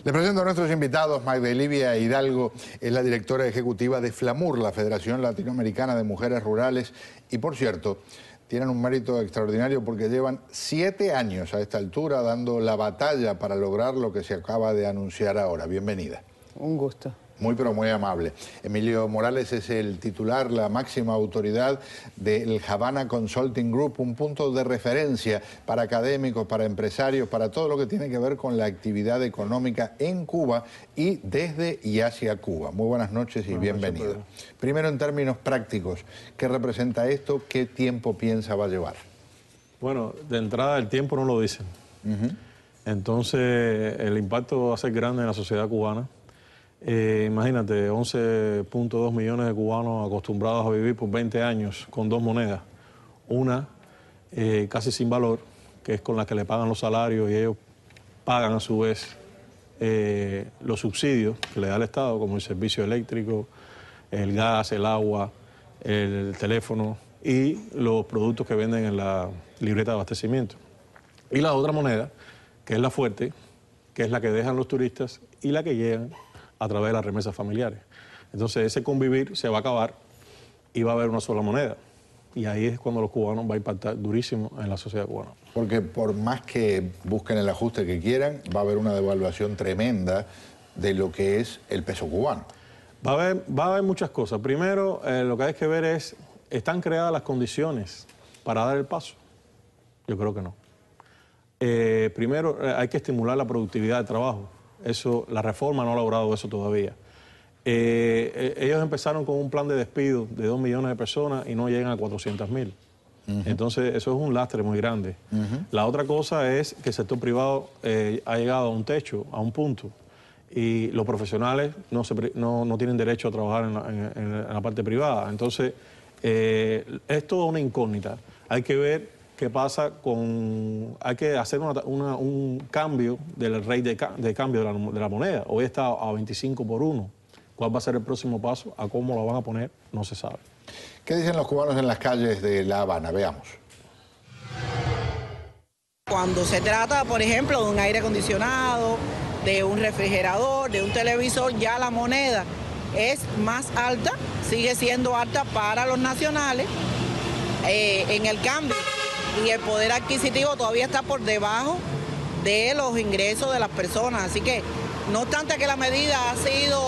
Les presento a nuestros invitados. Magdelivia Hidalgo es la directora ejecutiva de FLAMUR, la Federación Latinoamericana de Mujeres Rurales. Y por cierto, tienen un mérito extraordinario porque llevan 7 años a esta altura dando la batalla para lograr lo que se acaba de anunciar ahora. Bienvenida. Un gusto. Muy, pero muy amable. Emilio Morales es el titular, la máxima autoridad del Havana Consulting Group, un punto de referencia para académicos, para empresarios, para todo lo que tiene que ver con la actividad económica en Cuba y desde y hacia Cuba. Muy buenas noches y bienvenido. Primero, en términos prácticos, ¿qué representa esto? ¿Qué tiempo piensa va a llevar? Bueno, de entrada el tiempo no lo dicen. Entonces, el impacto va a ser grande en la sociedad cubana. Imagínate, 11.2 millones de cubanos acostumbrados a vivir por 20 años con 2 monedas. Una casi sin valor, que es con la que le pagan los salarios y ellos pagan a su vez los subsidios que le da el Estado, como el servicio eléctrico, el gas, el agua, el teléfono y los productos que venden en la libreta de abastecimiento. Y la otra moneda, que es la fuerte, que es la que dejan los turistas y la que llegan a través de las remesas familiares. Entonces ese convivir se va a acabar y va a haber una sola moneda. Y ahí es cuando los cubanos va a impactar durísimo en la sociedad cubana. Porque por más que busquen el ajuste que quieran, va a haber una devaluación tremenda de lo que es el peso cubano. Va a haber muchas cosas. Primero, lo que hay que ver es, ¿están creadas las condiciones para dar el paso? Yo creo que no. Primero, hay que estimular la productividad de trabajo. Eso, la reforma no ha logrado eso todavía. Ellos empezaron con un plan de despido de 2 millones de personas y no llegan a 400.000. Entonces, eso es un lastre muy grande. La otra cosa es que el sector privado ha llegado a un techo, a un punto, y los profesionales no tienen derecho a trabajar en la parte privada. Entonces, es toda una incógnita. Hay que ver qué pasa con... Hay que hacer un cambio del rate de cambio de la moneda. Hoy está a 25 por 1. ¿Cuál va a ser el próximo paso? ¿A cómo lo van a poner? No se sabe. ¿Qué dicen los cubanos en las calles de La Habana? Veamos. Cuando se trata, por ejemplo, de un aire acondicionado, de un refrigerador, de un televisor, ya la moneda es más alta, sigue siendo alta para los nacionales en el cambio. Y el poder adquisitivo todavía está por debajo de los ingresos de las personas. Así que, no obstante que la medida ha sido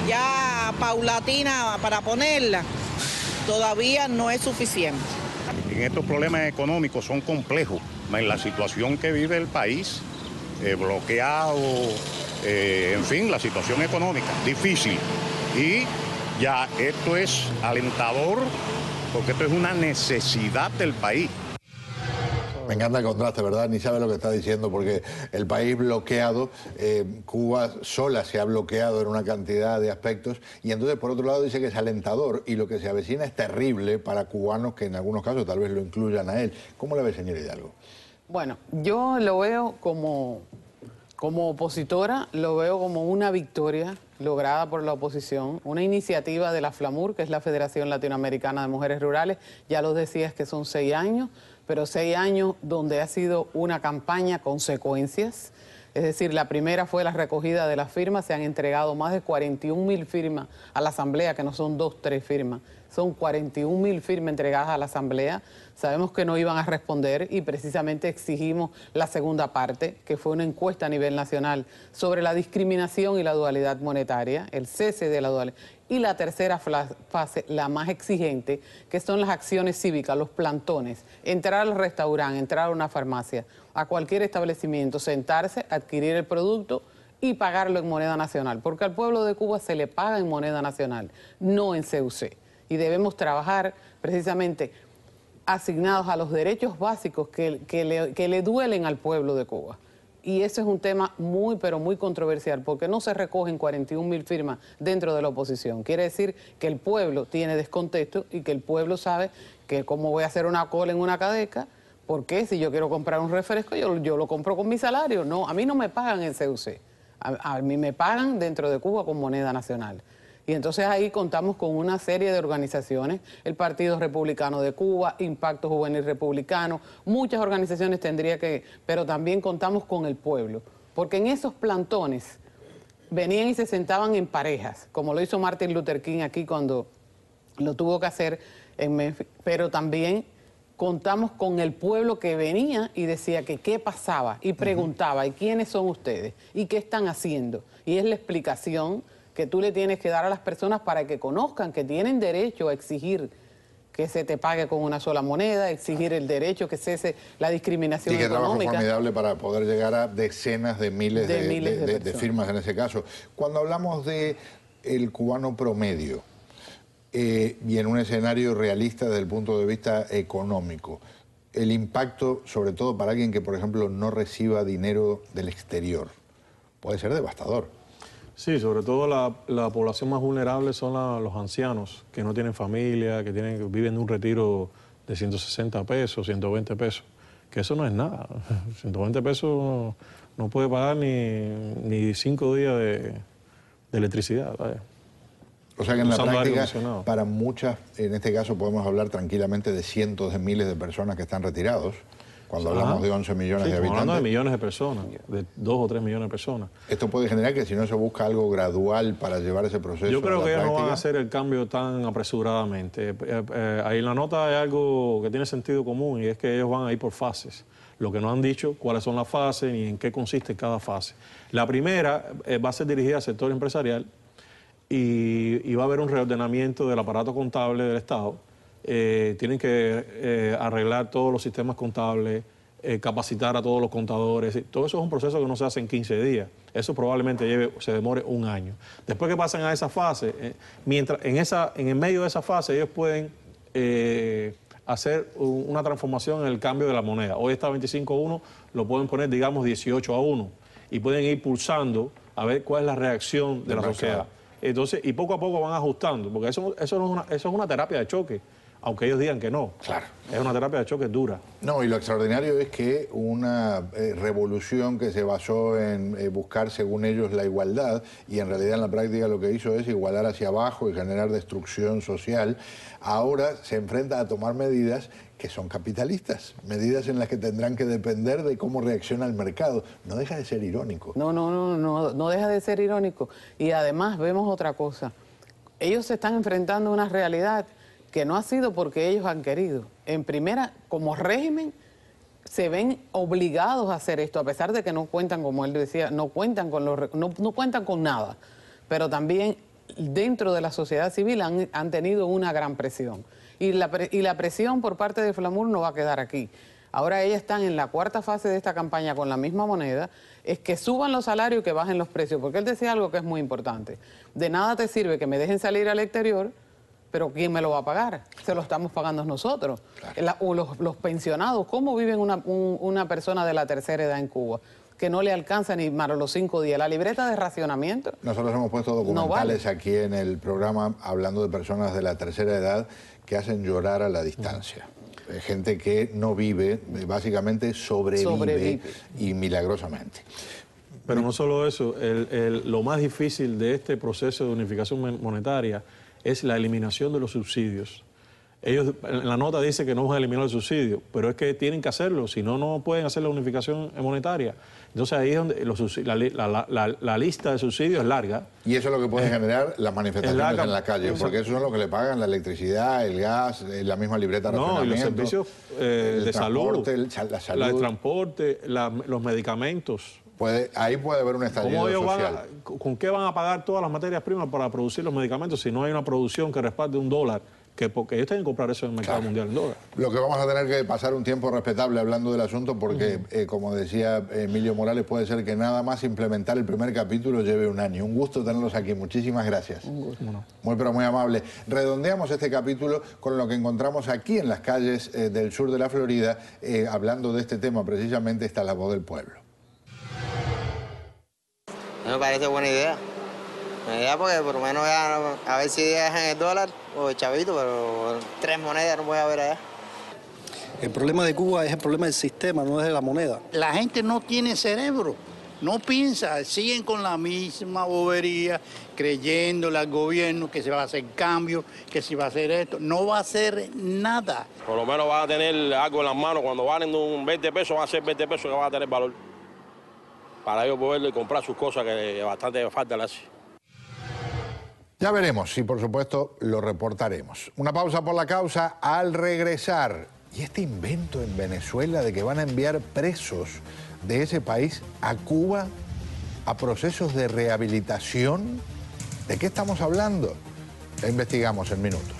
ya paulatina para ponerla, todavía no es suficiente. En estos problemas económicos son complejos. En la situación que vive el país, bloqueado, en fin, la situación económica, difícil. Y ya esto es alentador, porque esto es una necesidad del país. Me encanta el contraste, ¿verdad? Ni sabe lo que está diciendo, porque el país bloqueado, Cuba sola se ha bloqueado en una cantidad de aspectos, y entonces por otro lado dice que es alentador, y lo que se avecina es terrible para cubanos que en algunos casos tal vez lo incluyan a él. ¿Cómo la ve, señor Hidalgo? Bueno, yo lo veo como opositora, lo veo como una victoria lograda por la oposición, una iniciativa de la FLAMUR, que es la Federación Latinoamericana de Mujeres Rurales. Ya los decías que son 6 años, pero 6 años donde ha sido una campaña con consecuencias. Es decir, la primera fue la recogida de las firmas, se han entregado más de 41.000 firmas a la Asamblea, que no son 2, 3 firmas, son 41.000 firmas entregadas a la Asamblea. Sabemos que no iban a responder y precisamente exigimos la segunda parte, que fue una encuesta a nivel nacional sobre la discriminación y la dualidad monetaria, el cese de la dualidad. Y la tercera fase, la más exigente, que son las acciones cívicas, los plantones, entrar al restaurante, entrar a una farmacia, a cualquier establecimiento, sentarse, adquirir el producto y pagarlo en moneda nacional, porque al pueblo de Cuba se le paga en moneda nacional, no en CUC. Y debemos trabajar precisamente asignados a los derechos básicos que le duelen al pueblo de Cuba. Y ese es un tema muy, pero muy controversial, porque no se recogen 41.000 firmas dentro de la oposición. Quiere decir que el pueblo tiene descontento y que el pueblo sabe que cómo voy a hacer una cola en una cadeca, porque si yo quiero comprar un refresco, yo lo compro con mi salario. No, a mí no me pagan en CUC, a mí me pagan dentro de Cuba con moneda nacional. Y entonces ahí contamos con una serie de organizaciones, el Partido Republicano de Cuba, Impacto Juvenil Republicano, muchas organizaciones pero también contamos con el pueblo, porque en esos plantones venían y se sentaban en parejas, como lo hizo Martin Luther King aquí cuando lo tuvo que hacer en Memphis, pero también contamos con el pueblo que venía y decía que qué pasaba y preguntaba, ¿y quiénes son ustedes? ¿Y qué están haciendo? Y es la explicación que tú le tienes que dar a las personas para que conozcan que tienen derecho a exigir que se te pague con una sola moneda, exigir el derecho que cese la discriminación y que económica. Trabajo formidable para poder llegar a decenas de miles de firmas en ese caso. Cuando hablamos de el cubano promedio, y en un escenario realista desde el punto de vista económico, el impacto, sobre todo para alguien que, por ejemplo, no reciba dinero del exterior, puede ser devastador. Sí, sobre todo la población más vulnerable son los ancianos, que no tienen familia, que viven de un retiro de 160 pesos, 120 pesos, que eso no es nada. 120 pesos no puede pagar ni 5 días de electricidad, vaya. O sea que en la práctica, para muchas, en este caso podemos hablar tranquilamente de cientos de miles de personas que están retirados, cuando hablamos de 11 millones de habitantes. Hablando de millones de personas, de 2 o 3 millones de personas. Esto puede generar que si no se busca algo gradual para llevar ese proceso. Yo creo que ellos no van a hacer el cambio tan apresuradamente. Ahí en la nota hay algo que tiene sentido común y es que ellos van a ir por fases. Lo que no han dicho cuáles son las fases ni en qué consiste cada fase. La primera va a ser dirigida al sector empresarial, y va a haber un reordenamiento del aparato contable del Estado. Tienen que arreglar todos los sistemas contables, capacitar a todos los contadores. Todo eso es un proceso que no se hace en 15 días. Eso probablemente se demore un año. Después que pasen a esa fase, mientras en el medio de esa fase ellos pueden hacer una transformación en el cambio de la moneda. Hoy está 25-1, lo pueden poner, digamos, 18-1 y pueden ir pulsando a ver cuál es la reacción de la sociedad. Entonces, y poco a poco van ajustando, porque eso es una terapia de choque, aunque ellos digan que no. Claro. Es una terapia de choque dura. No, y lo extraordinario es que una revolución que se basó en buscar, según ellos, la igualdad, y en realidad en la práctica lo que hizo es igualar hacia abajo y generar destrucción social, ahora se enfrenta a tomar medidas que son capitalistas, medidas en las que tendrán que depender de cómo reacciona el mercado. No deja de ser irónico. No deja de ser irónico. Y además vemos otra cosa. Ellos se están enfrentando a una realidad que no ha sido porque ellos han querido. En primera, como régimen, se ven obligados a hacer esto, a pesar de que no cuentan, como él decía, no cuentan con nada. Pero también dentro de la sociedad civil han tenido una gran presión. Y la presión por parte de FLAMUR no va a quedar aquí. Ahora ellas están en la 4ª fase de esta campaña con la misma moneda, es que suban los salarios y que bajen los precios, porque él decía algo que es muy importante. De nada te sirve que me dejen salir al exterior, pero ¿quién me lo va a pagar? Se lo estamos pagando nosotros. Claro. O los pensionados, ¿cómo viven una persona de la tercera edad en Cuba? Que no le alcanza ni para los 5 días. La libreta de racionamiento. Nosotros hemos puesto documentales aquí en el programa hablando de personas de la tercera edad que hacen llorar a la distancia. Gente que no vive, básicamente sobrevive. Y milagrosamente. Pero no solo eso, lo más difícil de este proceso de unificación monetaria es la eliminación de los subsidios. Ellos en la nota dice que no van a eliminar los subsidios, pero es que tienen que hacerlo, si no, no pueden hacer la unificación monetaria. Entonces ahí es donde la lista de subsidios es larga. Y eso es lo que puede generar las manifestaciones en la calle, porque eso es lo que le pagan, la electricidad, el gas, la misma libreta de racionamiento. No, y los servicios de salud, la salud, el transporte, los medicamentos. Ahí puede haber un estallido social. ¿Con qué van a pagar todas las materias primas para producir los medicamentos si no hay una producción que respalde $1? Porque ellos tienen que comprar eso en el mercado mundial en dólares. Lo que vamos a tener que pasar un tiempo respetable hablando del asunto porque, como decía Emilio Morales, puede ser que nada más implementar el primer capítulo lleve un año. Un gusto tenerlos aquí. Muchísimas gracias. Un gusto. Muy, pero muy amable. Redondeamos este capítulo con lo que encontramos aquí en las calles del sur de la Florida. Hablando de este tema, precisamente, está La Voz del Pueblo. Me parece buena idea. Buena idea porque por lo menos ya, a ver si dejan el dólar o el chavito, pero 3 monedas no puede haber allá. El problema de Cuba es el problema del sistema, no es de la moneda. La gente no tiene cerebro, no piensa, siguen con la misma bobería, creyéndole al gobierno que se va a hacer cambio, que se va a hacer esto. No va a hacer nada. Por lo menos van a tener algo en las manos. Cuando valen un 20 pesos, van a ser 20 pesos que van a tener valor. para ellos poder comprar sus cosas que bastante falta le hace. Ya veremos y por supuesto lo reportaremos. Una pausa por la causa al regresar. Y este invento en Venezuela de que van a enviar presos de ese país a Cuba a procesos de rehabilitación, ¿de qué estamos hablando? Lo investigamos en minutos.